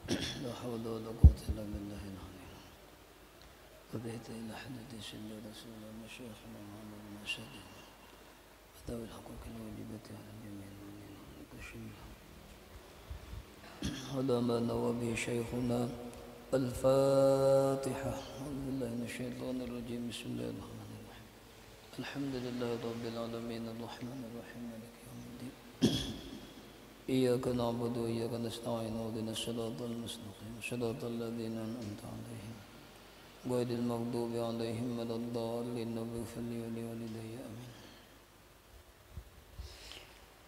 لا حول ولا قوة إلا بالله العلي وبهت إلى حدث سن رسول الله مشايخنا محمد المشهد وذوي الحقوق الواجبة على الجميع المؤمنين ولا ما نوى به شيخنا. الفاتحة. أعوذ بالله من الشيطان الرجيم. بسم الله الرحمن الرحيم. الحمد لله رب العالمين الرحمن الرحيم مالك يوم الدين. إياك نعبد وإياك نستعين اهدنا الصراط المستقيم صراط الذين أنعمت عليهم غير المغضوب عليهم ولا الضالين اغفر لي ولوالدي آمين.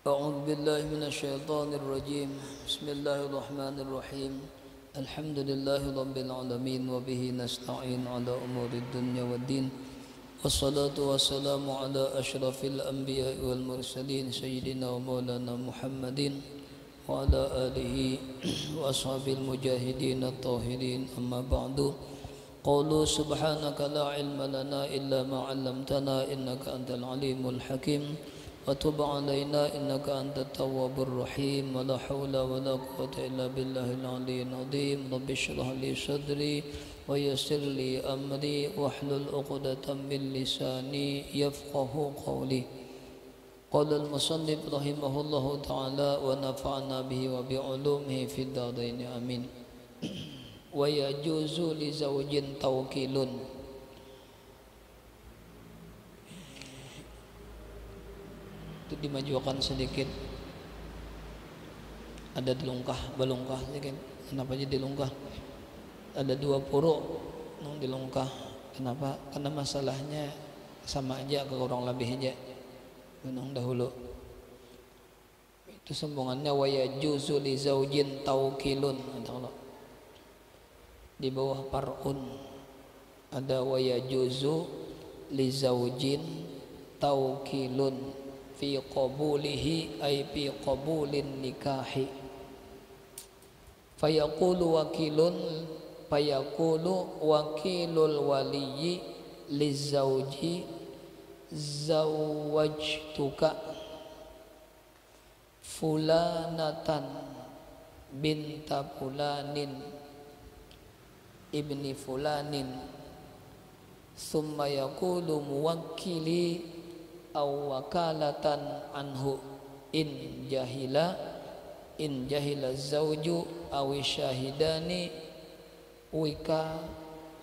أعوذ بالله من الشيطان الرجيم. بسم الله الرحمن الرحيم. الحمد لله رب العالمين وبه نستعين على أمور الدنيا والدين والصلاة والسلام على أشرف الأنبياء والمرسلين سيدنا ومولانا محمد وعلى آله وأصحابه المجاهدين الطاهرين. أما بعد. قولوا سبحانك لا علم لنا إلا ما علمتنا إنك أنت العليم الحكيم وتب علينا إنك أنت التواب الرحيم. ولا حول ولا قوة إلا بالله العلي العظيم. رب اشرح لي صدري ويسر لي أمري واحلل عقدة من لساني يفقه قولي. قال المصنف رحمه الله تعالى ونفعنا به وبعلومه في الدارين آمين. ويجوز لزوج توكيل. Itu dimajukan sedikit, ada dilungkah belungkah sedikit. Kenapa jadi dilungkah? Ada dua puruk nang dilungkah. Kenapa? Karena masalahnya sama aja, kurang lebih aja gunung dahulu. Itu sambungannya wa yajuzu li zaujin taukilun. Di bawah parun ada wa yajuzu li zaujin taukilun fi qabulihi ay fi qabulin nikahi fayaqulu wakilul waliyyi lizauji zawwajtuka fulanatan binta fulanin ibni fulanin summa yaqulu muwakkili aw wakalatan anhu in jahila zawju aw syahidani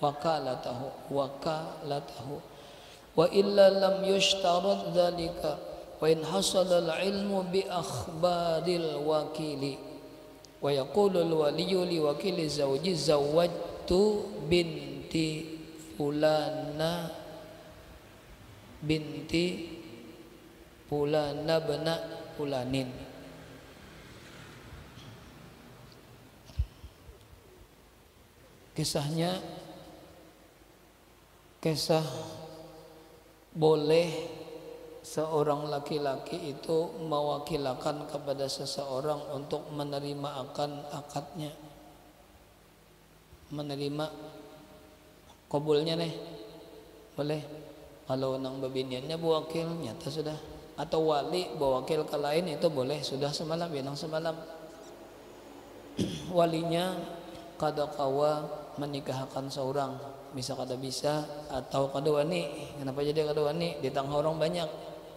wakalatahu wa illa lam yushtarat dzalika wa in hasala al-ilmu bi akhbaril wakili wa yaqulu al-waliyyu li wakili zawji zawwajtu binti fulana binti fulana bana fulanin. Kisahnya kisah boleh seorang laki-laki itu mewakilakan kepada seseorang untuk menerima akan akadnya, menerima kabulnya nih, boleh. Kalau nang babiniannya buwakil nyata sudah, atau wali bawakil ke lain itu boleh, sudah semalam ya nang semalam. Walinya kada kawa menikahkan seorang, bisa kada bisa atau kada wani. Kenapa jadi kada wani? Ditanggung orang banyak,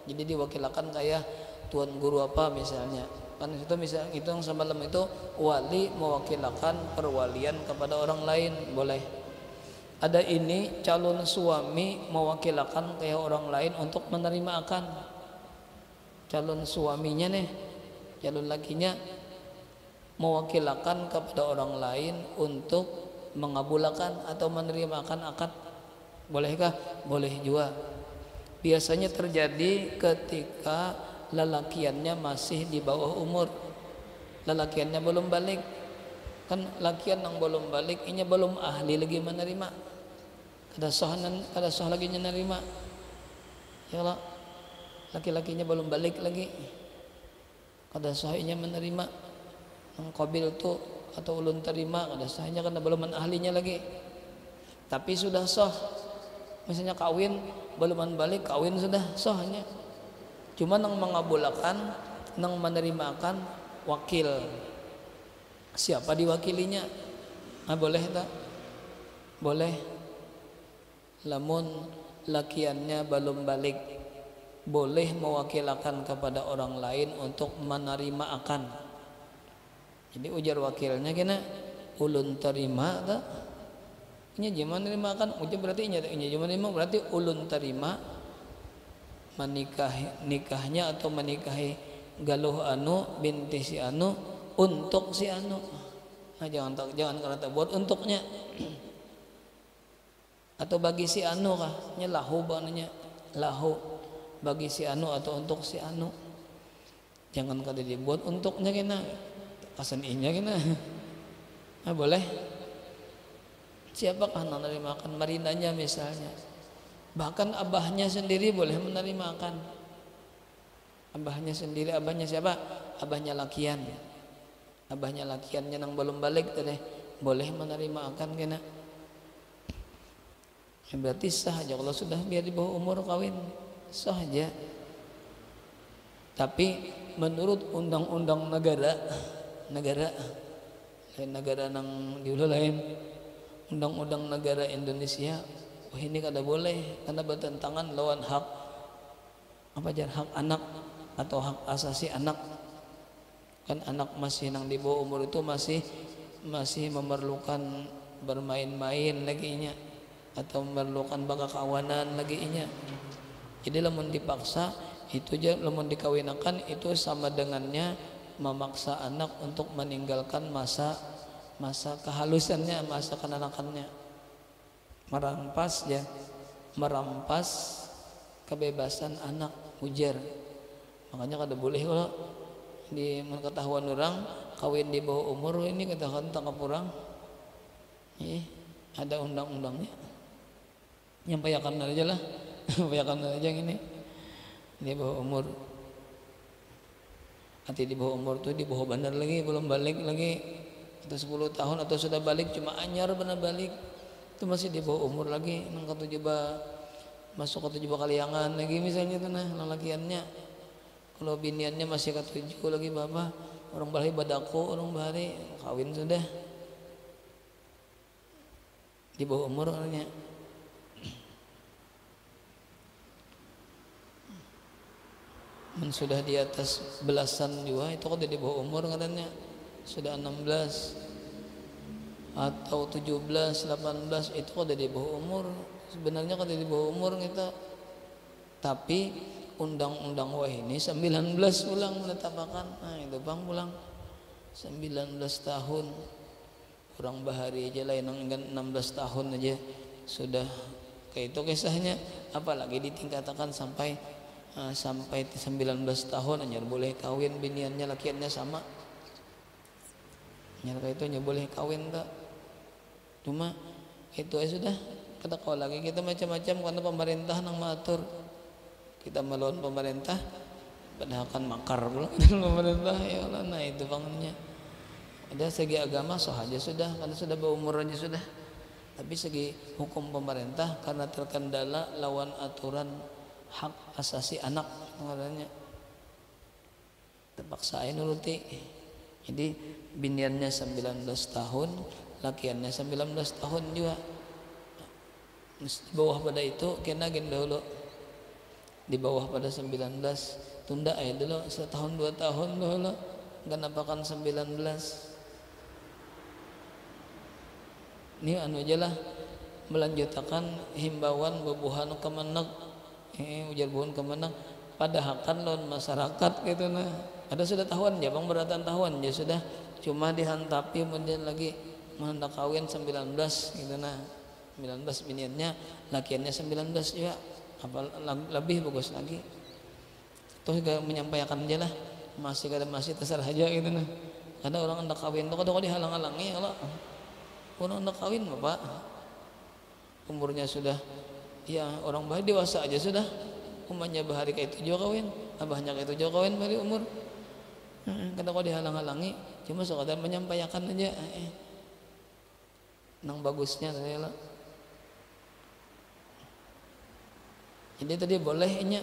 jadi diwakilkan kayak tuan guru apa misalnya. Kan itu misal itu yang semalam itu wali mewakilkan perwalian kepada orang lain, boleh. Ada ini calon suami mewakilkan kayak orang lain untuk menerima akan calon suaminya nih, calon lakinya mewakilkan kepada orang lain untuk mengabulkan atau menerima akan akad. Bolehkah? Boleh juga. Biasanya terjadi ketika lelakiannya masih di bawah umur, lelakiannya belum balik. Kan lakian yang belum balik ini belum ahli lagi menerima, kada sah lagi menerima ya Allah, laki-lakinya belum balik lagi, kada sahnya menerima yang qabil tu atau ulun terima, kada sahnya karena belum ahlinya lagi. Tapi sudah sah, misalnya kawin belum balik, kawin sudah sahnya, cuma yang mengabulkan, yang menerimakan wakil. siapa diwakilinya? Boleh tak? Boleh. Lamun lakiannya belum balik, boleh mewakilkan kepada orang lain untuk menerima akan. Jadi ujar wakilnya kena ulun terima tak? Nya gimana terima akan? Ujar berarti nya gimana terima berarti ulun terima nikahnya atau menikahi galuh anu binti si anu untuk si anu. Nah, jangan karena tak buat untuknya. Atau bagi si anu kah? Nya lahu bananya lahu bagi si anu atau untuk si anu. Jangan kada dibuat untuknya kena. Asan inya kena. Nah, boleh. Siapakah yang menerimakan? Marinanya misalnya. Bahkan abahnya sendiri boleh menerimakan. Abahnya sendiri, abahnya siapa? Abahnya lakian. Abahnya lakiannya nang belum balik tadi boleh menerima akan kena. Berarti sah aja kalau sudah biar di bawah umur kawin, sah aja. Tapi menurut undang-undang negara lain negara nang diulah lain undang-undang negara Indonesia, wah ini kada boleh karena bertentangan lawan hak hak anak atau hak asasi anak. Kan anak masih nang di bawah umur itu masih memerlukan bermain-main lagi nya atau memerlukan baga kawanan lagi nya. Jadi lamun dipaksa itu aja, lamun dikawinakan itu sama dengannya memaksa anak untuk meninggalkan masa kehalusannya, masa kenanakannya. Merampas kebebasan anak ujar. Makanya kada boleh kalau di ketahuan orang kawin di bawah umur ini ketahuan tangkap orang. Ada undang-undangnya. Nyampaikan aja lah. Nyampaikan aja yang ini. Di bawah umur. Nanti di bawah umur tuh di bawah bandar lagi, belum balik lagi. Atau 10 tahun atau sudah balik cuma anyar benar balik. Itu masih di bawah umur lagi. Nang masuk ke 7 kaliangan lagi misalnya tuh nah lalakiannya. Kalau biniannya masih ke-7 lagi bapak, orang balik badako, orang balik kawin sudah di bawah umur orangnya. Sudah di atas belasan juga itu kan di bawah umur katanya, sudah 16 atau 17, 18 itu kan di bawah umur. Sebenarnya kan di bawah umur kita, tapi undang-undang wah ini 19 ulang menetapkan. Nah itu bang pulang 19 tahun orang bahari aja lain 16 tahun aja sudah kayak itu kisahnya, apalagi ditingkatkan sampai 19 tahun hanya boleh kawin biniannya lakiannya sama. Nyata itu hanya boleh kawin tak. Cuma itu aja sudah kata kau lagi kita macam-macam karena pemerintah nang mengatur. Kita melawan pemerintah padahal kan makar pula pemerintah ya Allah. Nah itu bangnya ada segi agama sah aja sudah karena sudah berumur aja sudah, tapi segi hukum pemerintah karena terkendala lawan aturan hak asasi anak katanya terpaksa nuruti. Jadi biniannya 19 tahun, lakiannya 19 tahun juga. Di bawah pada itu kena gen dahulu di bawah pada 19 tunda aja dulu setahun 2 tahun dulu kenapa kan 19 ini anu aja lah melanjutkan himbauan bebuhan kemenang ujar buhan kemenang pada hakan lawan masyarakat gitu nah. Ada sudah tahuan ya bang beratan tahuan ya sudah cuma dihantapi kemudian lagi menghendak kawin 19 gitu nah 19 biniannya lakiannya 19 juga apa lebih bagus lagi. Terus juga menyampaikan aja lah masih terserah aja gitu nah. Karena orang hendak kawin tuh kadang dihalang-halangi kalau orang hendak kawin bapak umurnya sudah ya orang bah dewasa aja sudah umumnya bahari kayak 7 kawin abahnya kayak 7 kawin bari umur kadang dihalang-halangi cuma sekadar menyampaikan aja nang bagusnya saya lah. Jadi tadi bolehnya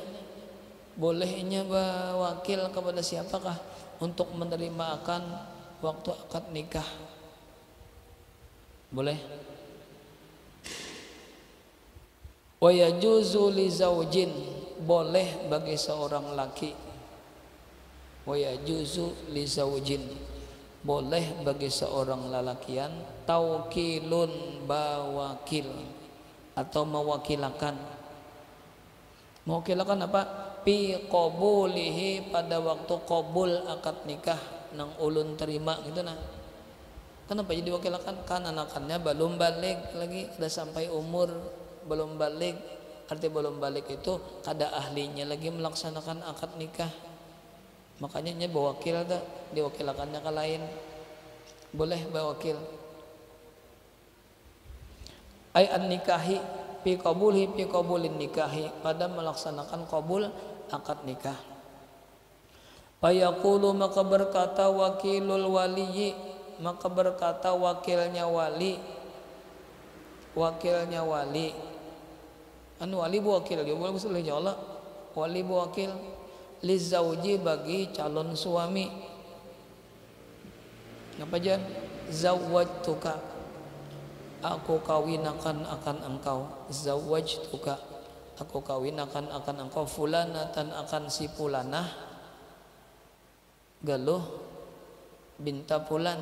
wakil kepada siapakah untuk menerima akan waktu akad nikah. Boleh. Wa yajuzu li zaujin, boleh bagi seorang laki. Wa yajuzu li zaujin, boleh bagi seorang lelakian taukilun bawakil, atau mewakilakan. Mewakilakan apa? Pi qabulihi, pada waktu qabul akad nikah nang ulun terima gitu nah. Kenapa jadi wakilakan? Kan anakannya belum balik lagi, udah sampai umur belum balik. Arti belum balik itu kada ahlinya lagi melaksanakan akad nikah. Makanya nya bawakil dah, diwakilakannya ke lain. Boleh bawakil. Ai an nikahi fi qabulhi fi qabulin nikahi, pada melaksanakan qabul akad nikah. Fayaqulu, maka berkata wakilul waliyi, maka berkata wakilnya wali, wakilnya wali. Anu wali buwakil dia boleh usul Allah. Wali buwakil li zauji, bagi calon suami. Apa jan? Zawwajtuka, aku kawinakan akan engkau. Zawwajtuka, aku kawinakan akan engkau. Fulanatan, akan si fulanah. Galuh binta fulan,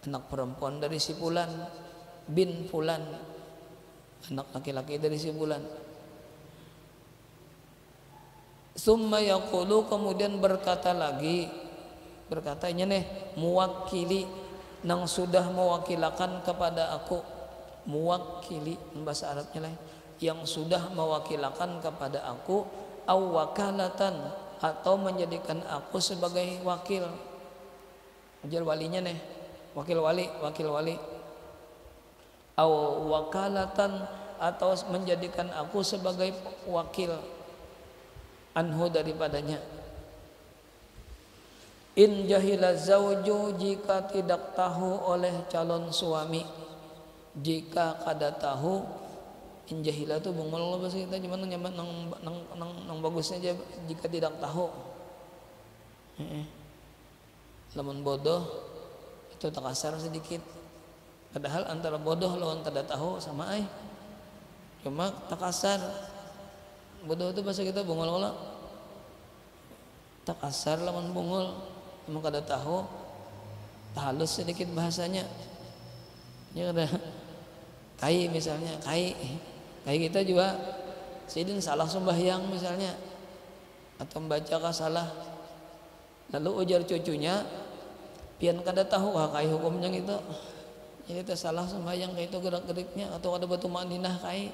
anak perempuan dari si fulan. Bin fulan, anak laki-laki dari si fulan. Summa yaqulu, kemudian berkata lagi, berkatanya nih muwakili, nang sudah mewakilakan kepada aku. Muwakili bahasa Arabnya lain, yang sudah mewakilakan kepada aku. Aw wakalatan, atau menjadikan aku sebagai wakil. Ujar walinya nih, wakil wali, wakil wali. Aw wakalatan, atau menjadikan aku sebagai wakil. Anhu, daripadanya. In jahila zauju, jika tidak tahu oleh calon suami. Jika kada tahu, in jahila itu bungul bahasa kita, cuman nang bagusnya aja jika tidak tahu. Lamun bodoh itu tak kasar sedikit. Padahal antara bodoh lawan kada tahu sama ai. Cuma tak kasar. Bodoh itu bahasa kita bungul lah. Tak kasar lawan bungul. Cuma kada tahu, tak halus sedikit bahasanya. Ya kada. Kai misalnya, kai kita juga sidin salah sembahyang misalnya, atau membaca salah, lalu ujar cucunya, pian kada tahu kai hukumnya gitu. Jadi itu salah sembahyang kayak itu gerak-geriknya, atau ada batu ma'ninah kai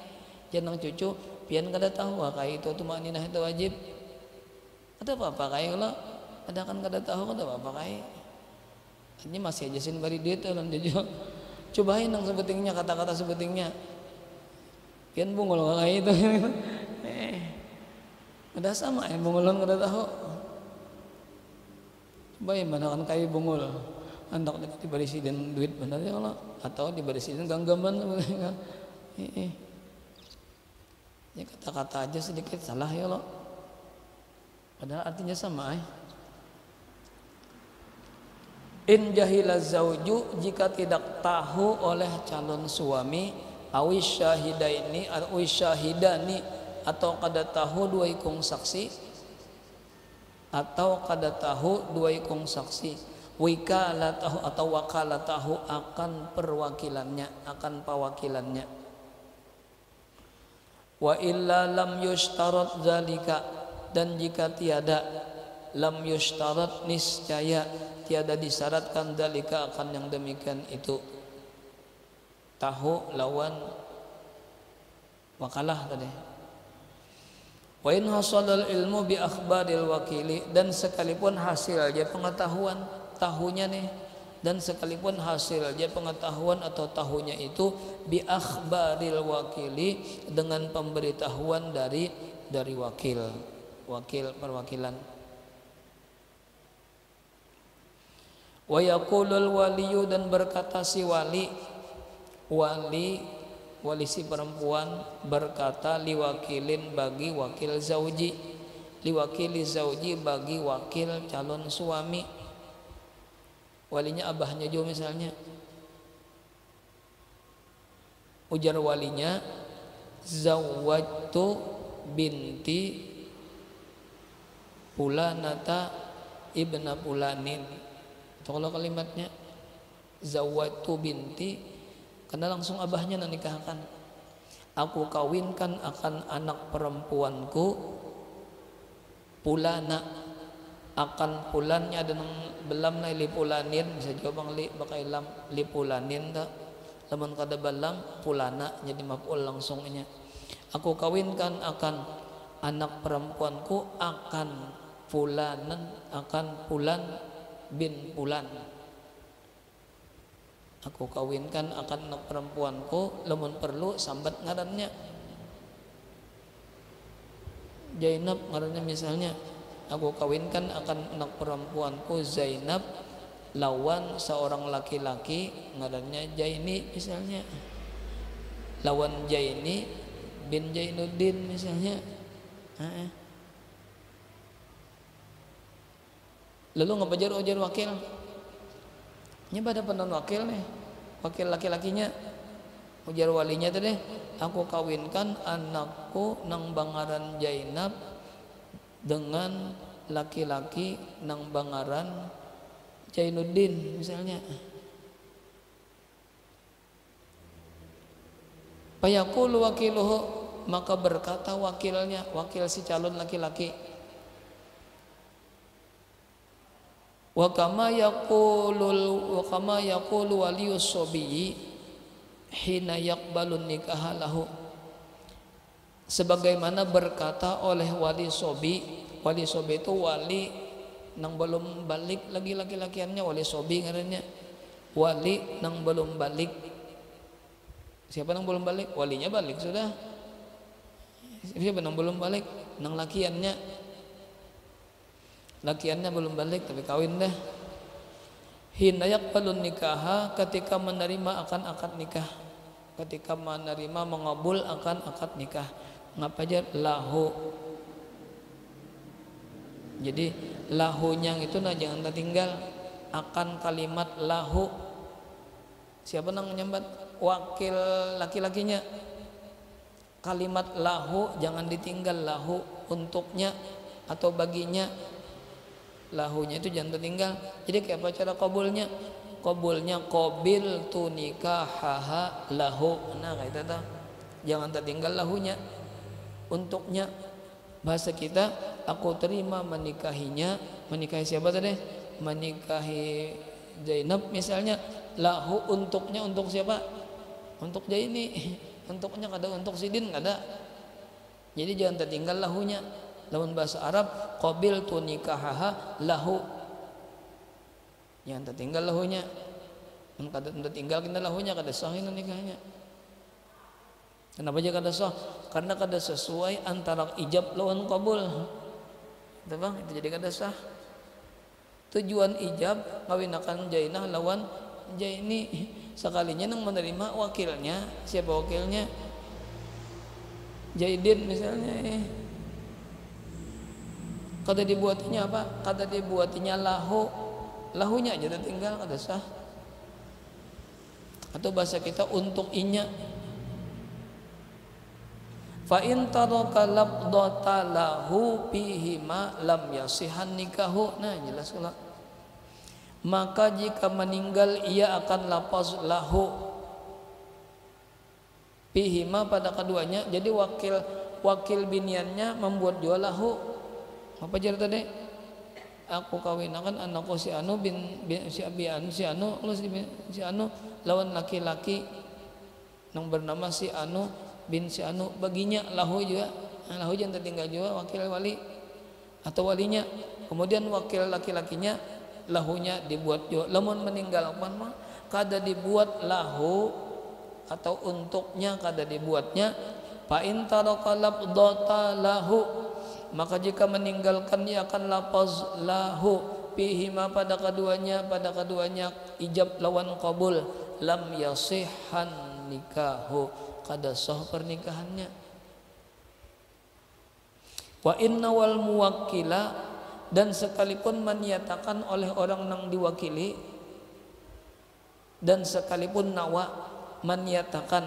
janang cucu, pian kada tahu kai itu tu ma'ninah itu wajib. Ada apa-apa kai lo? Ada kan kada tahu, ada apa-apa kai. Ini masih aja sin bari duit lan jojo. Cobain nang sebutingnya, kata-kata sebutingnya. Pian bungul kai itu. Ada sama bungulon kada tahu. Cobain mana kan kai bungul. Andak dibarisiin duit benar ya kalau, atau dibarisiin ganggaman. Ya kata-kata aja sedikit salah ya lo. Padahal artinya sama. In jahila zauju, jika tidak tahu oleh calon suami. Awis syahidaini, awis syahidani, atau kada tahu dua ikung saksi, atau kada tahu dua ikung saksi. Wikalatahu, atau wakalatahu, akan perwakilannya, akan pawakilannya. Wa illa lam yushtarat zalika, dan jika tiada, lam yushtarat, niscaya tiada disyaratkan zalika, akan yang demikian itu. Tahu lawan wakalah tadi. Wa in hasalal ilmu bi akhbaril wakili, dan sekalipun hasil aja pengetahuan tahunya nih, dan sekalipun hasil aja pengetahuan atau tahunya itu bi akhbaril wakili, dengan pemberitahuan dari wakil perwakilan. Wa yaqulul waliyu, dan berkata si wali si perempuan berkata liwakilin, bagi wakil zauji, liwakili zauji, bagi wakil calon suami. walinya abahnya juga misalnya, ujar walinya zawwajtu binti fulanata ibna fulanin. Itu kalau kalimatnya zawwajtu binti, karena langsung abahnya nikahkan, aku kawinkan akan anak perempuanku pulana, akan pulannya ada belam na li pulanin, bisa juga bang li pakai lam li pulanin tak, lamun kada balam pulana jadi maf'ul langsungnya. Aku kawinkan akan anak perempuanku akan fulanan, akan fulan bin fulan. Aku kawinkan akan anak perempuanku, lamun perlu sambat ngarannya Zainab, ngarannya misalnya aku kawinkan akan anak perempuanku Zainab lawan seorang laki-laki ngarannya Jaini misalnya, lawan Jaini bin Jainuddin misalnya. Lalu ngapajar ujar wakil, nya pada penon wakil nih, wakil laki-lakinya, ujar walinya tadi, aku kawinkan anakku nang bangaran Zainab dengan laki-laki nang bangaran Jainuddin misalnya. Fayaqulu wakiluhu, maka berkata wakilnya, wakil si calon laki-laki, wa kama yaqulu waliyus sobiyi hina yaqbalun nikah lahu, sebagaimana berkata oleh wali sobi. Wali sobi itu wali nang belum balik lagi laki-lakiannya, wali sobi ngarannya, wali nang belum balik. Siapa nang belum balik? Walinya balik sudah. Siapa nang belum balik? Nang lakiannya, lakiannya belum balik tapi kawin dah. Hina yaqbalun nikaha, ketika menerima akan akad nikah, ketika menerima mengabul akan akad nikah. Ngapa aja lahu, jadi lahunya itu nah jangan tertinggal akan kalimat lahu. Siapa nang menyambat? Wakil laki-lakinya. Kalimat lahu jangan ditinggal, lahu untuknya atau baginya, lahunya itu jangan tertinggal. Jadi kayak apa cara qabulnya? Qabulnya qabil tu nikahaha lahu. Nah kayak itu tuh, jangan tertinggal lahunya, untuknya. Bahasa kita, aku terima menikahinya. Menikahi siapa tadi? Menikahi Zainab misalnya. Lahu untuknya, untuk siapa? Untuk Jaini. Untuknya kada untuk Sidin kada. Jadi jangan tertinggal lahunya. Lawan bahasa Arab qabil tu nikahaha lahu, jangan tertinggal lahunya. Kada tertinggal kita lahunya, kada sah nikahnya. Kenapa aja kada sah? Karena kada sesuai antara ijab lawan qabul. Itu bang, itu jadi kada sah. Tujuan ijab ngawinakan Jainah lawan Jaini, sekalinya nang menerima wakilnya. Siapa wakilnya? Jaidin misalnya. Kada dibuatinya apa? Kada dibuatinya lahu, lahunya aja tinggal kada sah. Atau bahasa kita untuk inya. Fa in taraka labdata lahu fihima lam yasihan nikahu. Nah jelas kalau maka jika meninggal ia akan lafaz lahu fihima pada keduanya. Jadi wakil biniannya membuat dua lahu. Apa jar tadi? Aku kawinakan anakku si anu bin si abian si anu, si anu lawan laki-laki yang bernama si anu bin si anu, baginya lahu juga. Nah, lahu jangan tertinggal juga wakil wali atau walinya. Kemudian wakil laki-lakinya lahunya dibuat juga. Lamun meninggalkan mah kada dibuat lahu atau untuknya kada dibuatnya. Fa in taraka labdata lahu, maka jika meninggalkan ia akan lafaz lahu fihima pada keduanya ijab lawan qabul lam yasihan nikahu, kada sah pernikahannya. Wa inna wal muwakkila, dan sekalipun menyatakan oleh orang yang diwakili, dan sekalipun nawa menyatakan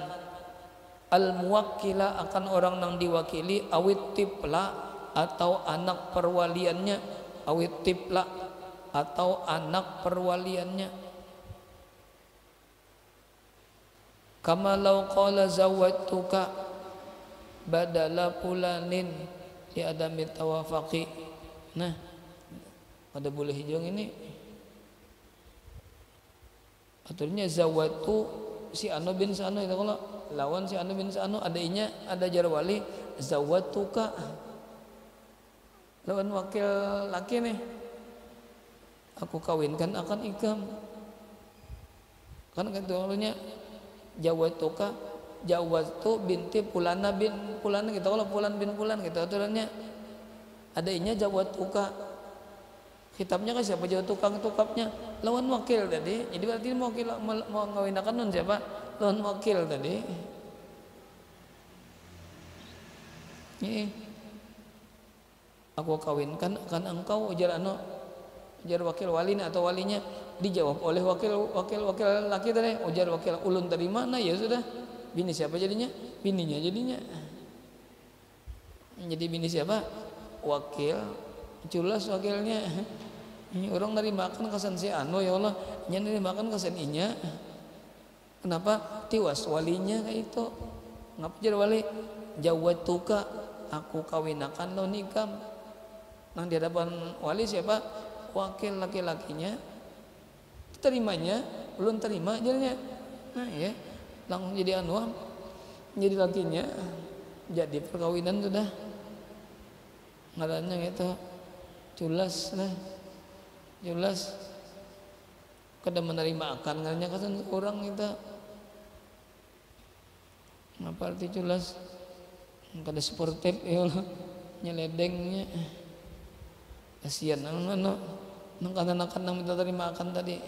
al muwakkila akan orang yang diwakili awit tipla atau anak perwaliannya, awit tipla atau anak perwaliannya. Kama law qala zawwatuka badala fulanin li adami tawafaqi. Nah, pada bulu hijau ini aturnya zawatu si anu bin sanu itu kalau lawan si anu bin sanu ada inya ada jar wali zawatuka lawan wakil laki nih aku kawinkan akan ikam kan katanya jawatuka jawatu binti pulana bin pulana gitu kalau pulan bin pulan gitu aturannya ada inya jawatuka kitabnya kan siapa jawab tukang tukapnya lawan wakil tadi jadi berarti mau ngawinakan nun siapa lawan wakil tadi ini aku kawinkan akan engkau ujar anu ujar wakil wali atau walinya dijawab oleh wakil laki tadi ujar wakil ulun dari mana ya sudah bini siapa jadinya bininya jadinya jadi bini siapa wakil jelas wakilnya ini orang dari makan kesan si anu ya Allah nya dari makan kesan inya kenapa tiwas walinya kayak itu ngapa jadi wali jawatuka aku kawinakan lo nikam nang di hadapan wali siapa wakil laki-lakinya terimanya belum terima jadinya nah ya langsung jadi anu jadi lakinya jadi perkawinan sudah ngarannya gitu jelas lah jelas kada menerima akan ngarannya kan orang kita ngapa arti jelas kada sportif ya nyeledengnya kasihan anu nang akan minta terima akan tadi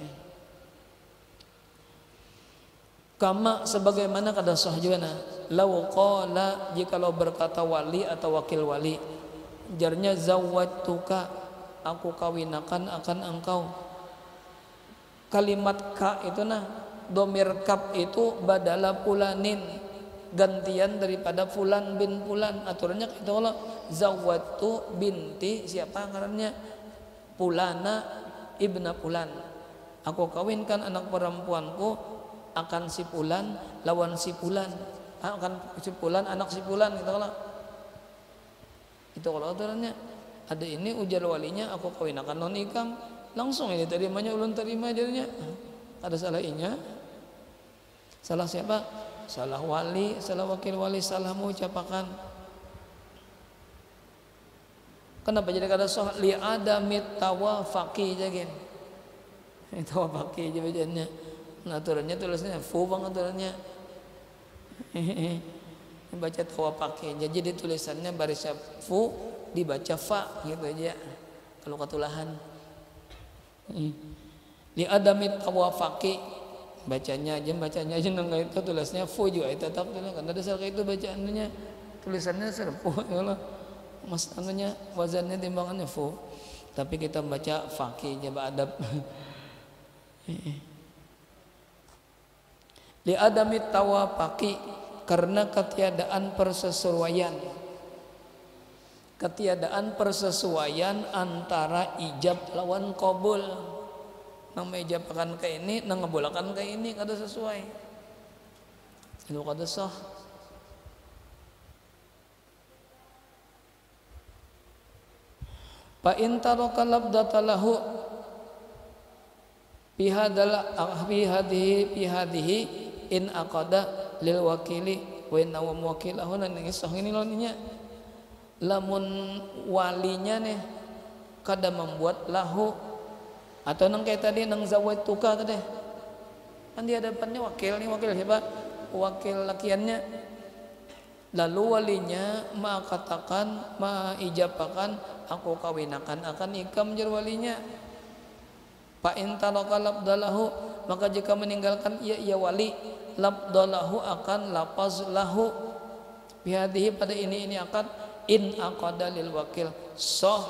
kama sebagaimana kada sah juga law qala jikalau berkata wali atau wakil wali jarnya zawwatuka aku kawinakan akan engkau kalimat ka itu domir kap itu badala fulanin gantian daripada fulan bin fulan aturannya itu kalau zawwatu binti siapa ngarannya fulana ibna fulan aku kawinkan anak perempuanku akan si fulan lawan si fulan akan si fulan anak si fulan gitu kalau itu kalau aturannya ada ini ujar walinya aku kawinakan non ikam langsung ini terimanya ulun terima jadinya ada salah inya salah siapa salah wali salah wakil wali salah mengucapakan kenapa jadi kada sah li adamit tawafaqi jagin tawafaqi jadinya aturannya tulisnya fu bang aturannya baca tawafaqi jadi tulisannya baris fu dibaca fa gitu aja kalau ketulahan li adamit tawafaqi bacanya aja nggak itu tulisnya fu juga itu tetap kan ada salah itu bacaannya tulisannya serfu ya Allah mas anunya wazannya timbangannya fu tapi kita baca faqih jaba adab li adami tawafaqi karena ketiadaan persesuaian antara ijab lawan qabul nang meijabakan ke ini nang ngebolakan ke ini kada sesuai itu kada sah fa in taraka labdatalahu fi hadhihi in aqada lil wakili wa in wa muwakilahu nan sah ini loninya lamun walinya nih kada membuat lahu atau nang kayak tadi nang zawatuka tadi kan di hadapannya wakil siapa wakil lakiannya lalu walinya katakan ijabakan aku kawinakan akan ikam jar walinya fa in talaka labdalahu maka jika meninggalkan ia wali labdalahu akan lapaz lahu bihadihi pada ini akad in aqada lil wakil sah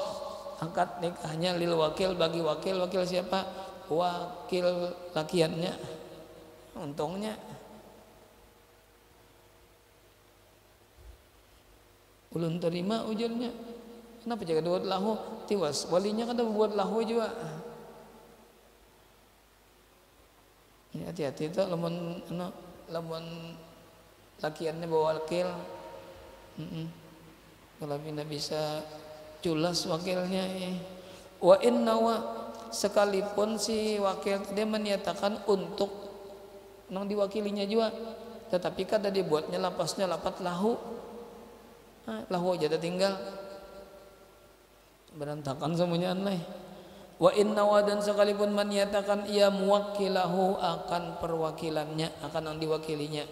akad nikahnya lil wakil bagi wakil siapa wakil lakiannya untungnya ulun terima ujarnya. Kenapa jaga buat lahu? Tiwas walinya kada buat lahu juga. Ini hati-hati tuh lamun lakiannya bawa wakil. Kalau tidak bisa culas wakilnya. Wa innawa sekalipun si wakil dia menyatakan untuk nang diwakilinya juga, tetapi kada dibuatnya lapasnya lapat lahu. Lahu aja tinggal berantakan semuanya aneh. Wa innawa dan sekalipun menyatakan ia muwakkilahu akan perwakilannya, akan yang diwakilinya.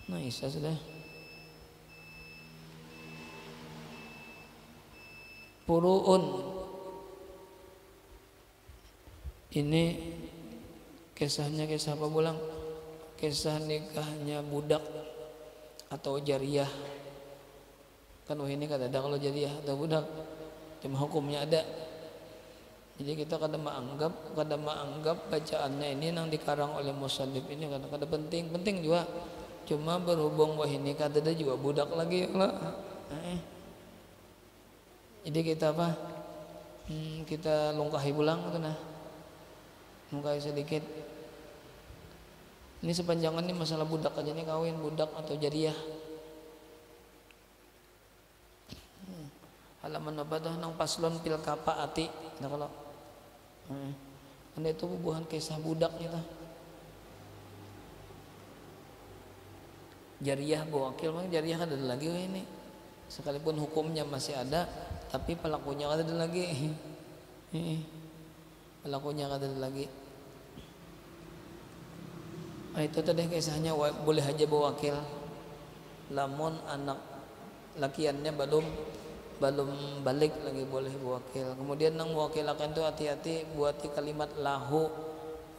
Nah isa sudah. Puruun ini kisahnya kisah apa pulang? Kisah nikahnya budak atau jariyah. Kan ini kada ada kalau jariyah atau budak, cuma hukumnya ada. Jadi kita kada menganggap bacaannya ini yang dikarang oleh musannif ini kada penting juga. Cuma berhubung wah ini kada ada juga budak lagi lah. Jadi kita apa? Kita lungkahi pulang tu nah. Lungkahi sedikit. Ini sepanjangan ini masalah budak aja nih, kawin budak atau jariyah. Halaman apa tuh nang paslon pil kapaati. Nah kalau anda itu bubuhan kisah budak gitu. Jariyah bawakil, memang jariyah kan ada lagi ini. Sekalipun hukumnya masih ada, tapi pelakunya kan ada lagi. Pelakunya kan ada lagi. Itu tadi kisahnya boleh aja bawakil. Lamun anak lakiannya belum balik lagi boleh wakil. Kemudian nang mewakilakan itu hati-hati buati kalimat lahu.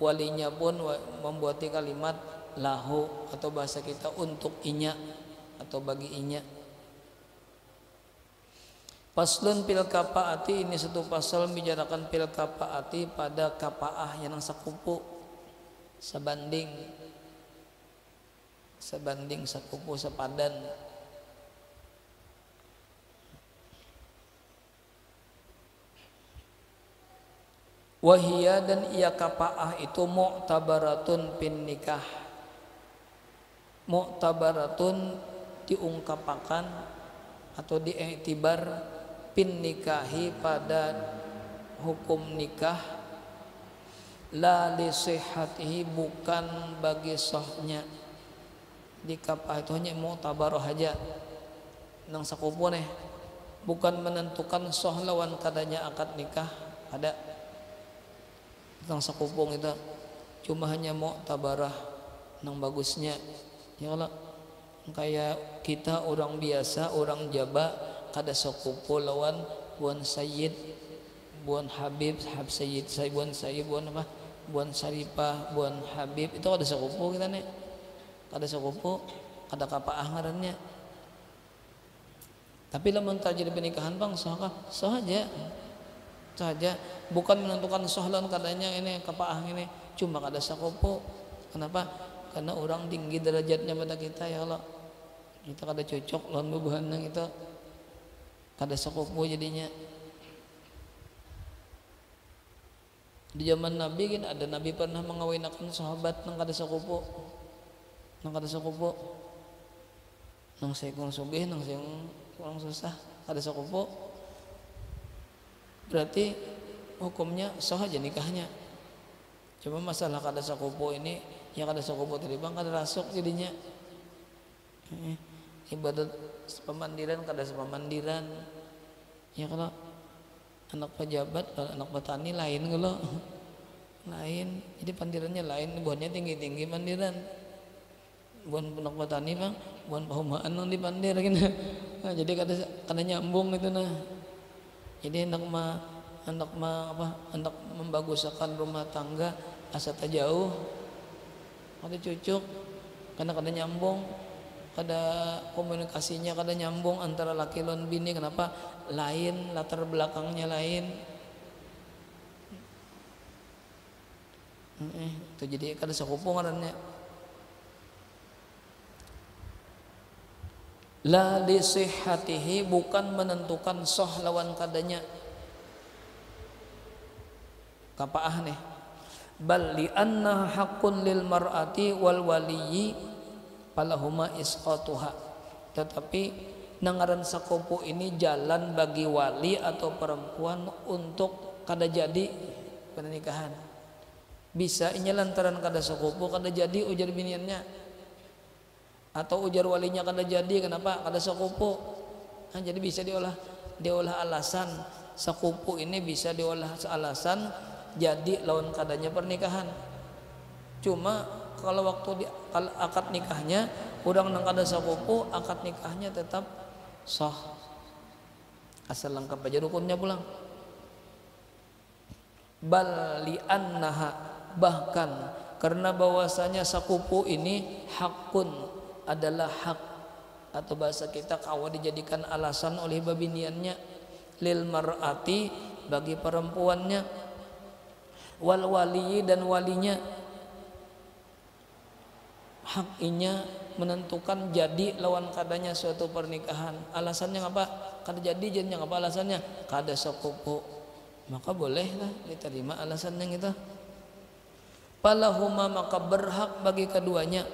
Walinya pun membuati kalimat lahu atau bahasa kita untuk inya atau bagi inya. Paslun pil kapaati, ini satu pasal membicarakan pil kapaati pada kapaah yang sakupu sebanding sakupu sepadan. Wahia dan ia kapaah itu mu'tabaratun pin nikah. Mu'tabaratun diungkapakan atau diiktibar pin nikahi pada hukum nikah, la li sihhatihi bukan bagi sahnya. Di kapaah itu hanya mu'tabarah aja nang sakupu nih, bukan menentukan sah lawan kadanya akad nikah ada tentang sakupung itu, cuma hanya mu'tabarah nang bagusnya. Ya kalau kayak kita orang biasa, orang Jawa kada sakupu lawan buan sayyid, buan habib, sayyid, buan sayyid, buan apa? Buan saripah, buan habib, itu kada sakupu kita nih. Kada sakupu, kada kapaah ngarannya. Tapi lamun terjadi pernikahan bang sahaja bukan menentukan sohlan katanya ini kapaah ini, cuma kada sakupu. Kenapa? Karena orang tinggi derajatnya pada kita ya Allah, kita kada cocok lawan bebuhan itu kada sakupu jadinya. Di zaman Nabi kan ada Nabi pernah mengawinkan sahabat nang kada sakupu, nang sekong sugih, nang sekong kurang susah, kada sakupu. Berarti hukumnya sah aja nikahnya. Cuma masalah kada sakupu ini, ya kada sakupu tadi bang kada rasuk jadinya. Ibadat pemandiran kada sepemandiran. Ya kalau anak pejabat, kalau anak petani lain kalau lain. Jadi pandirannya lain, buahnya tinggi-tinggi pandiran. Buan anak petani bang, buan pahumaan nang dipandir gitu. Nah, jadi kada nyambung itu nah. Jadi hendak membaguskan rumah tangga asa jauh, ada cucuk, karena kada nyambung, kada komunikasinya kada nyambung antara laki lawan bini. Kenapa? Lain latar belakangnya lain. Itu jadi kada sakupu ngarannya. La li sihhatihi, bukan menentukan soh lawan kadanya kapaah nih, bal li anna haqqun lil mar'ati wal waliyyi falahuma isqatuha, tetapi nangaran sakupu ini jalan bagi wali atau perempuan untuk kada jadi pernikahan. Bisa inya lantaran kada sakupu kada jadi ujar biniannya, atau ujar walinya kada jadi, kenapa? Kada sakupu. Nah, jadi bisa diolah alasan sakupu ini, bisa diolah alasan jadi lawan kadanya pernikahan. Cuma kalau waktu kalau akad nikahnya urang nang kada sakupu, akad nikahnya tetap sah asal lengkap aja rukunnya pulang. Bal li annaha, bahkan karena bahwasanya sakupu ini hakun, adalah hak, atau bahasa kita kawa dijadikan alasan oleh babiniannya, lil mar'ati, bagi perempuannya, wal wali, dan walinya, hak inya menentukan jadi lawan kadanya suatu pernikahan. Alasannya apa? Kada jadi jadinya apa alasannya? Kada sakupu. Maka bolehlah diterima alasannya gitu. Palahuma, maka berhak bagi keduanya,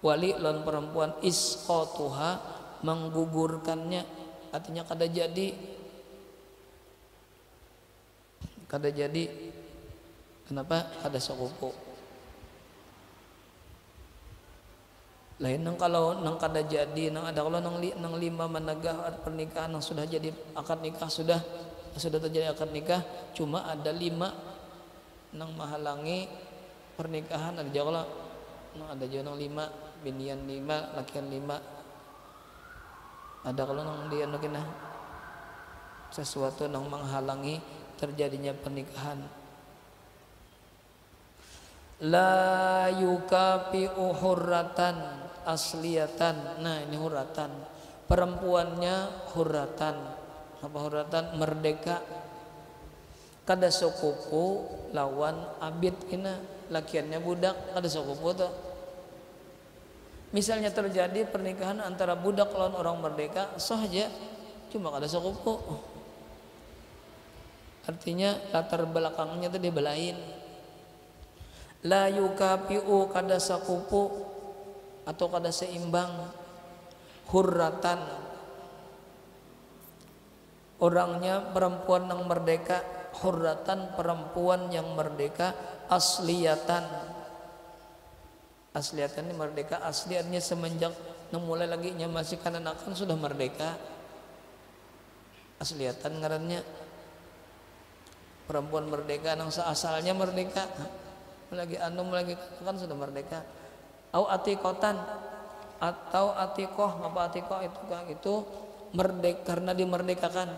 wali lawan perempuan, isqatuha, menggugurkannya. Artinya kada jadi. Kenapa? Kada sakupu. Lain nang kalau nang kada jadi, nang ada kalau nang lima menegah pernikahan nang sudah jadi akad nikah, sudah terjadi akad nikah, cuma ada 5 nang menghalangi pernikahan. Ada kalau nang ada juga nang 5, binian 5, lakian 5. Ada kalau nang dia nukina sesuatu nang menghalangi terjadinya pernikahan. La yukafi'u hurratan asliyatan. Nah, ini hurratan. Perempuannya hurratan. Apa hurratan? Merdeka. Kada sakupu lawan abid kina, lakiannya budak, kada sakupu tuh. Misalnya terjadi pernikahan antara budak lawan orang merdeka, sah aja, cuma kada sakupu. Artinya latar belakangnya tadi belain. La yukafi'u, kada sakupu atau kada seimbang, hurratan, orangnya perempuan yang merdeka, hurratan, perempuan yang merdeka, asliyatan. Asliyatan ini merdeka asliannya semenjak mulai lagi nya masih kanak-kanak sudah merdeka. Asliyatan ngarannya perempuan merdeka nang asalnya merdeka, lagi kan sudah merdeka. Au atikotan, atau atikoh. Apa atikoh itu merdeka karena dimerdekakan,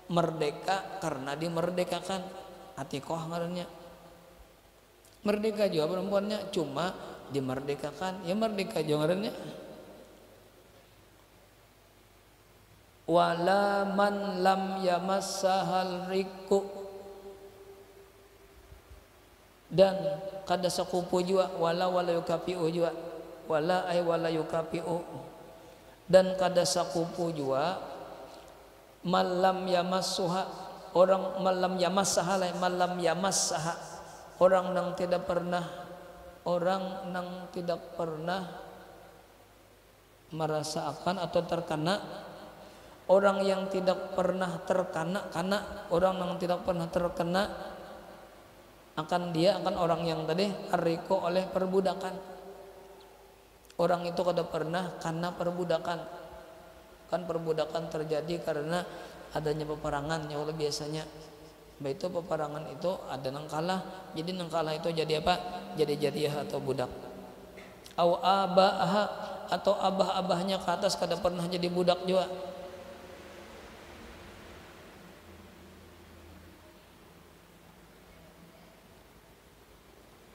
merdeka karena dimerdekakan. Atikoh ngarannya merdeka juga perempuannya, cuma dimerdekakan, ya merdeka juga ngarannya. Wala man lam yamassahal riku, dan kada sakupu juga, wala yukafi'u juga, wala yukafi'u, dan kada sakupu juga malam yamassuha, orang malam yamassaha, malam yamassaha, orang nang tidak pernah merasakan atau terkena, orang yang tidak pernah terkena, orang yang tidak pernah terkena akan orang yang tadi ariko oleh perbudakan. Orang itu kada pernah karena perbudakan. Kan perbudakan terjadi karena adanya peperangan ya Allah biasanya. Baik itu peperangan itu ada nang kalah. Jadi nang kalah itu jadi apa? Jadi jariah atau budak. Au abaha, atau abah-abahnya ke atas kada pernah jadi budak juga.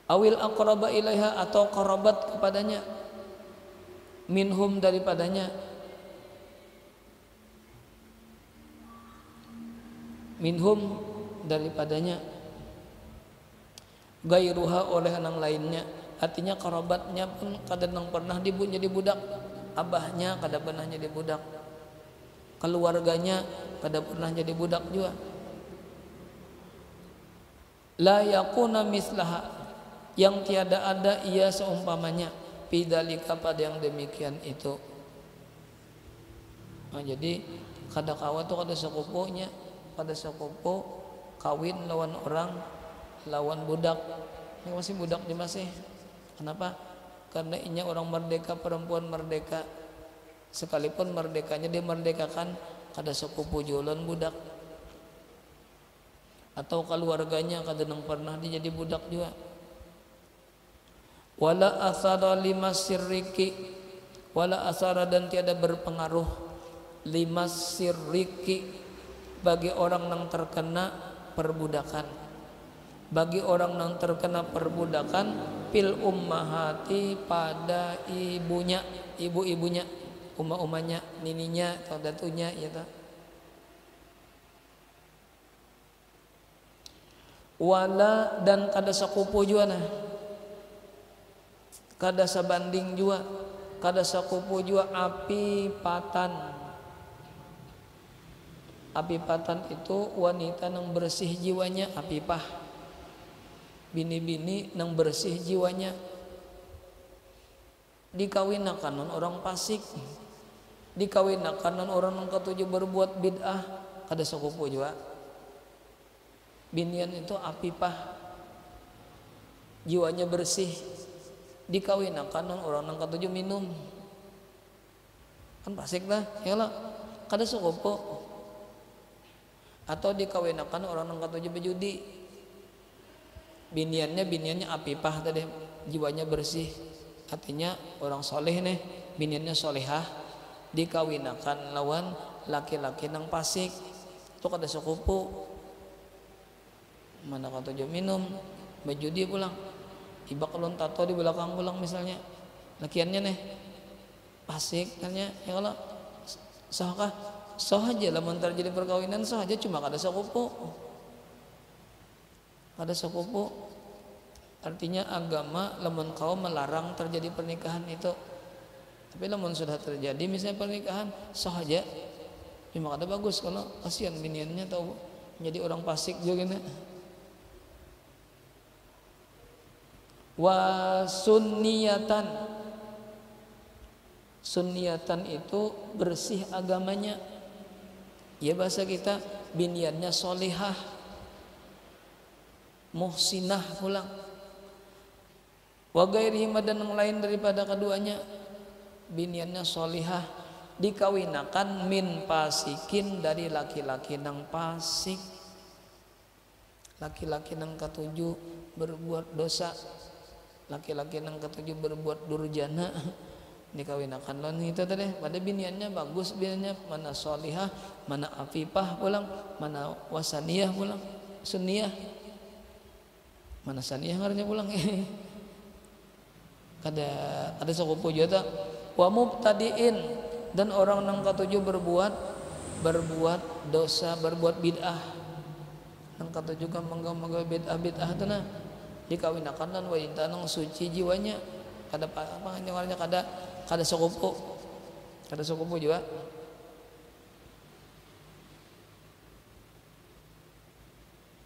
Awil aqraba ilaiha, atau kerabat kepadanya, minhum daripadanya, minhum daripadanya. gairuha oleh nang lainnya, artinya kerabatnya pun kadang pernah jadi budak, abahnya kadang pernah jadi budak, keluarganya kadang pernah jadi budak juga. La yakuna mislaha, yang tiada ada ia seumpamanya, bidzalika pada yang demikian itu. Nah, jadi kada kawan tuh kada sepupunya, kada sepupu kawin lawan orang, lawan budak. Ini masih budak dia masih. Kenapa? Karena ini orang merdeka, perempuan merdeka. Sekalipun merdekanya dimerdekakan, kada sepupu jualan budak. Atau keluarganya kadang pernah dia jadi budak juga. Wala asara limas sirriki, wala asara dan tiada berpengaruh limas sirriki bagi orang yang terkena perbudakan, bagi orang yang terkena perbudakan pil ummahati pada ibunya, ibu-ibunya, umma-umanya, nininya atau datunya ya ta. Wala dan kada sakupu juga nah, kada sabanding juga, kada sakupu juga api patan. Api patan itu wanita yang bersih jiwanya, apipah. Bini-bini yang bersih jiwanya, dikawinakan orang fasik, dikawinakan orang yang ketujuh berbuat bid'ah, kada sakupu juga. Binian itu apipah, jiwanya bersih, dikawinakan orang yang ketujuh minum, kan fasik lah, ya lah, kada sakupu. Atau dikawinakan orang yang ketujuh berjudi, biniannya apipah tadi, jiwanya bersih, artinya orang soleh nih, biniannya solehah, dikawinakan lawan laki-laki yang fasik, itu kada sakupu. Mana ketujuh minum, berjudi pulang, ibak kelon tato di belakang pulang misalnya, lakiannya nih fasik katanya, ya kalau sahkah? Sah aja lah terjadi perkawinan, sah aja, cuma kada sakupu. Kada sakupu artinya agama lamun kau melarang terjadi pernikahan itu. Tapi lamun sudah terjadi misalnya pernikahan, sah aja, cuma kada bagus kalau kasihan biniannya tahu jadi orang fasik juga gini. Wa sunniyatan, sunniyatan itu bersih agamanya. Ya bahasa kita biniannya solihah, muhsinah pulang. Wa gairihi dan yang lain daripada keduanya, biniannya solihah, dikawinakan min pasikin dari laki-laki nang fasik, laki-laki nang ketujuh berbuat dosa, laki-laki nang ketujuh berbuat durjana, dikawinakan lawan itu tadi. Pada biniannya bagus, biniannya mana solihah, mana afifah pulang, mana wasaniyah pulang, sunniyah, mana saniyah ngaranya pulang. Kada sakupu juga. Wa mubtadiin dan orang nang ketujuh berbuat dosa, berbuat bid'ah. Nang ketujuh kan menggawa bid'ah itu nah, dikawinakan dan wanita nang suci jiwanya, kada apa ngaranya kada sakupu juga.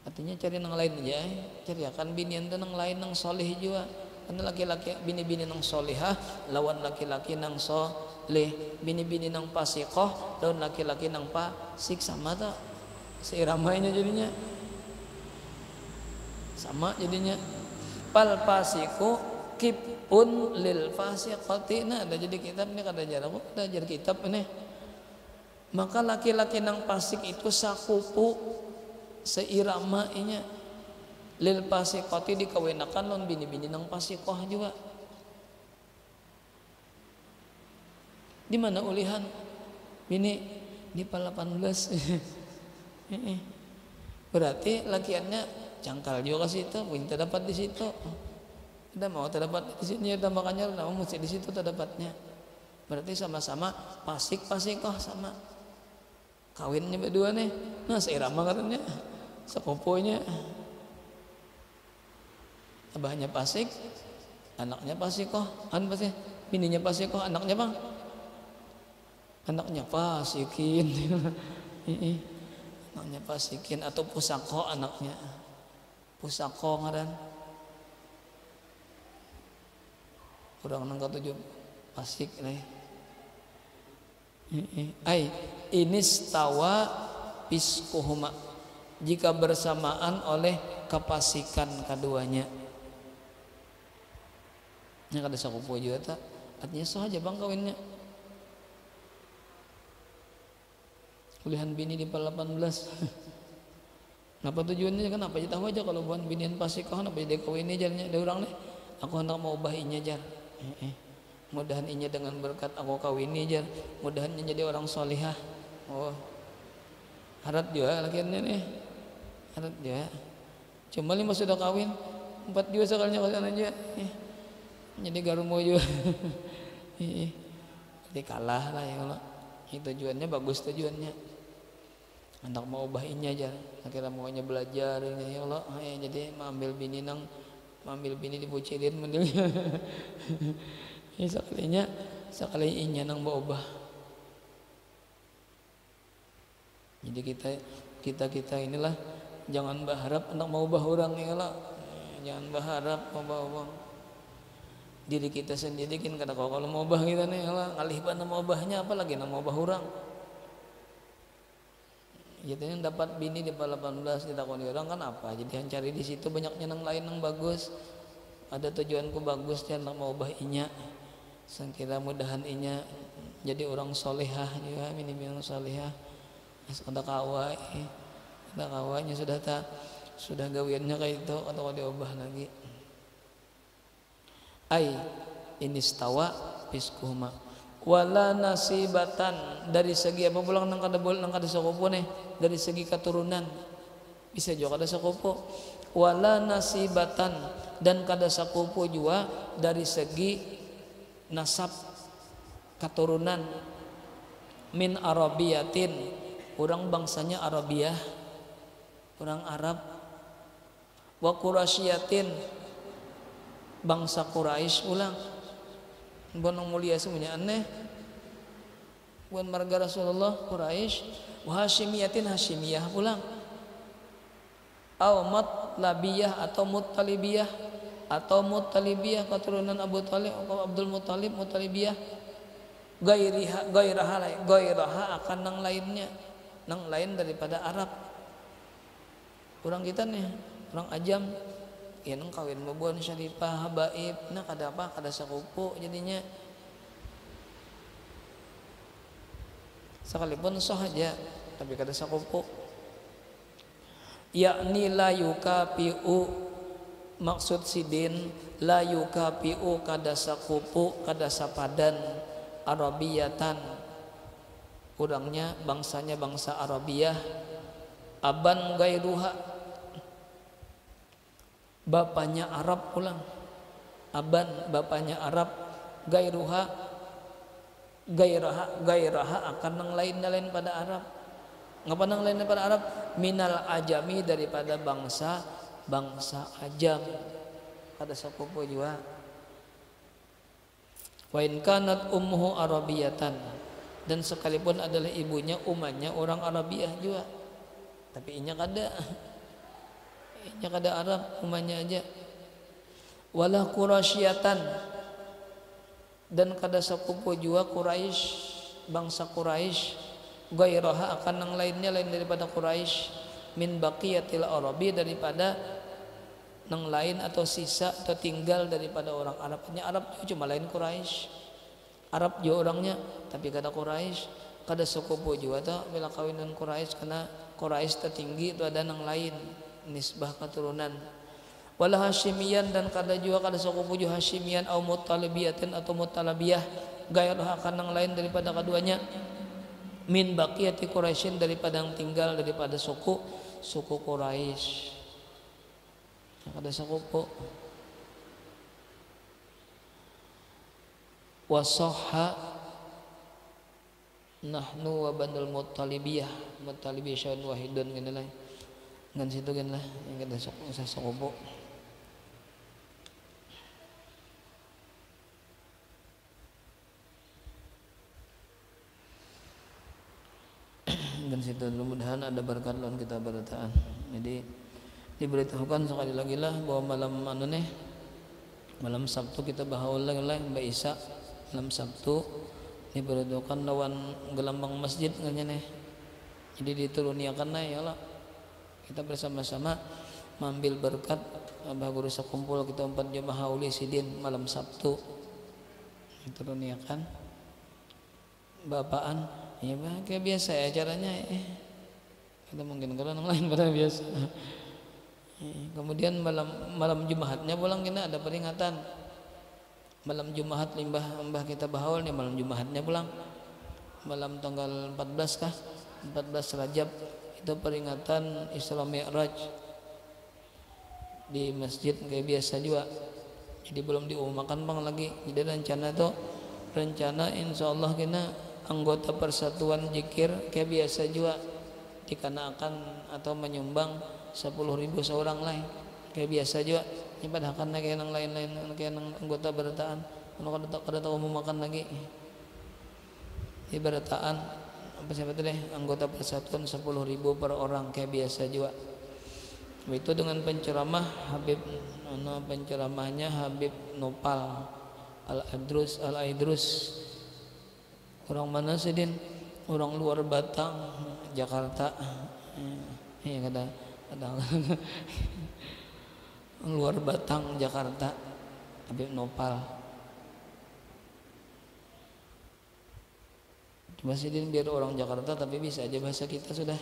Artinya cari nang lain aja, cari akan binian nang lain nang soleh juga. Karena laki-laki bini-bini nang solehah lawan laki-laki nang soleh, bini-bini nang fasikoh lawan laki-laki nang fasik, sama tak seiramanya jadinya, sama jadinya. Pal fasiku kipun lil fasiqati. Nah, ada jadi kitab ini kada ajar aku, ada ajar kitab ini. Maka laki-laki nang fasik itu sakupu seiramanya lil fasiqati, dikawinakan non bini-bini nang fasikoh juga. Di mana ulihan bini di 18. Berarti lakiannya cangkal juga ke situ, minta dapat di situ. Tidak mau terdapat di sini, dan makanya kamu mesti di situ terdapatnya. Berarti sama-sama fasikoh, sama kawinnya berdua nih. Nah, seirama katanya, sepupunya. abahnya fasik, anaknya fasikoh, pasti bininya fasikoh, anaknya bang, anaknya fasikin, anaknya fasikin atau pusako anaknya, pusako ngaran, orang nangka tujuh fasik nih, ini stawa piskuhuma jika bersamaan oleh kepasikan keduanya. Nya kada sakupu juga tak, artinya sah aja bang kawinnya. Kuliahan bini di 18. Kenapa tujuannya kan apa aja tahu aja kalau bukan binian pasti kau apa jadi kawin ini jarnya ada orang nih. Aku hendak mau ubah inya jar. Mudahan inya dengan berkat aku kawin ini jar. Mudahan inya jadi orang solihah. Oh, harap juga lakiannya nih. Harap juga. Cuma 5 sudah kawin, 4 juga sekalinya kalian aja. Jadi garumo juga. Jadi kalah lah ya Allah. Tujuannya bagus tujuannya. Anak mau ubahinnya aja. Akhirnya maunya belajar ya Allah. Jadi ambil bini dibucilin mending. Sekalinya nang mau ubah. Jadi kita inilah jangan berharap anak mau ubah orang ya Allah. Jangan berharap ubah diri kita sendiri kan kata kalau mau ubah kita nih ngalih nama ubahnya apalagi nama ubah orang jadi yang dapat bini di 18 ditakoni orang kan apa jadi yang cari di situ banyaknya yang lain yang bagus ada tujuanku bagus dan mau ubah inya sangkira mudahan inya jadi orang solehah juga minimal solehah ada kawanya sudah gawiannya kayak itu atau diubah lagi ini stawa piskuhuma wala nasibatan dari segi apa pulang nang kada sakupu nih dari segi keturunan bisa juga kada sakupu wala nasibatan dan kada sakupu juga dari segi nasab keturunan min arabiyatin orang bangsanya Arabiah orang Arab wa qurasyiyatin bangsa Quraisy ulang bonong mulia semuanya aneh bukan marga Rasulullah Quraisy wa Hasyimiyatin Hasyimiyah ulang au Mutlabiyah atau Muttalibiyah keturunan Abu Talib atau Abdul Muttalib Muttalibiyah gairaha akan nang lainnya nang lain daripada Arab orang kita nih orang Ajam ya nang kawin mabuan syarifah habaib nah kada apa kada sakupu jadinya sekalipun sah aja tapi kada sakupu yakni la yukapiu maksud sidin la yukapiu kada sakupu kada sapadan arabiyatan urangnya bangsanya bangsa Arabiyah aban gairuha bapaknya Arab pulang aban bapaknya Arab gairaha akan nang lain pada Arab ngapa nang lain pada Arab minal ajami daripada bangsa ajam kada sakupu juga wa in kanat ummuhu arabiyatan dan sekalipun adalah ibunya umatnya orang Arabiah juga tapi inya kada Arab umumnya aja wala Quraisyatan dan kada sakupu juga Quraisy bangsa Quraisy gairaha akan yang lainnya lain daripada Quraisy min baqiyatil arabi daripada yang lain atau sisa atau tinggal daripada orang Arabnya Arab cuma lain Quraisy Arab juga orangnya tapi kada Quraisy kada sakupu juga tuh bila kawinan Quraisy karena Quraisy tertinggi itu ada yang lain nisbah keturunan wala Hasyimiyan dan kada juga kada sakupu juga Hasyimiyan au Muttalibiyatin atau Muttalabiyah gairah akan yang lain daripada keduanya min baqiyati Quraisyin daripada yang tinggal daripada suku Quraisy kada sakupu wa sahha nahnu wa banul Muttalibiyah syai'un wahidun ngene lah ngan situ kan lah yang kita sakupu situ. Mudah-mudahan ada berkat lawan kita berataan. Jadi diberitahukan sekali lagi lah bahwa malam Sabtu kita bahaul lagi Mbak Isa. Malam Sabtu diberitahukan lawan gelambang masjid nganya nih. Jadi dituruniakan lah ya Allah. Kita bersama-sama mengambil berkat Abah Guru sekumpul kita 4 jemaah uli sidin malam Sabtu. Dituruniakan bapaan ya bah kayak biasa ya acaranya kita mungkin kalau yang lain pada biasa. Kemudian malam Jumatnya pulang kita ada peringatan malam Jumat limbah kita bahaul nih malam Jumatnya pulang malam tanggal 14 kah 14 Rajab itu peringatan Isra Mi'raj di masjid kayak biasa juga. Jadi belum diumumkan bang lagi. Jadi rencana insya Allah kita anggota persatuan zikir kayak biasa juga dikenakan atau menyumbang 10.000 seorang lain kayak biasa juga. Ini padahal kayak yang lain-lain kayak yang anggota berataan kada tahu mau makan lagi di berataan apa siapa tadi anggota persatuan 10.000 per orang kayak biasa juga. Itu dengan penceramah penceramahnya Habib Nopal Al-Aidrus. Orang mana sih Din? Orang luar Batang, Jakarta. Iya kata luar Batang, Jakarta. Habib Nopal. Coba sih Din biar orang Jakarta tapi bisa aja bahasa kita sudah.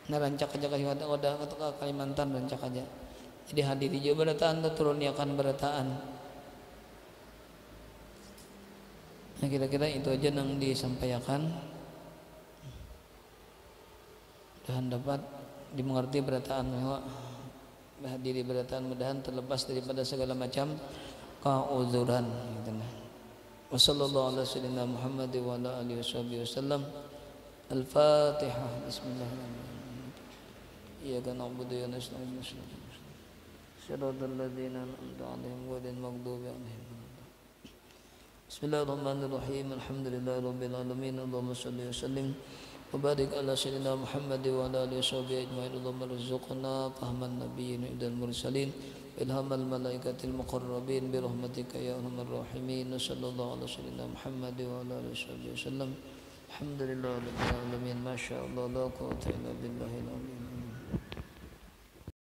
Nah rancak aja udah ke Kalimantan rancak aja. Jadi hadiri juga berataan turuniakan berataan. Nah kira-kira itu aja yang disampaikan dan dapat dimengerti berataan hadiri berataan mudahan terlepas daripada segala macam kauzuran gitu nah. Wassallallahu ala sayyidina Muhammad wa ala alihi wasallam. Al-Fatihah. Bismillahirrahmanirrahim. Iyyaka na'budu wa iyyaka nasta'in. Shiratal ladzina an'amta 'alaihim ghairil maghdubi 'alaihim. Bismillahirrahmanirrahim. Alhamdulillahi rabbil alamin. Allahumma shalli wa sallim wa barik ala sayyidina Muhammad wa ala alihi washabihi ajmain. Allahumma rzuqna fahman nabiyyin wal mursalin ilhamal malaikatil muqarrabin bi rahmatika ya arhamar rahimin. Sallallahu ala sayyidina Muhammad wa ala alihi wasallam. Alhamdulillahi rabbil alamin. Masyaallah la quwwata illa billahil aliyyil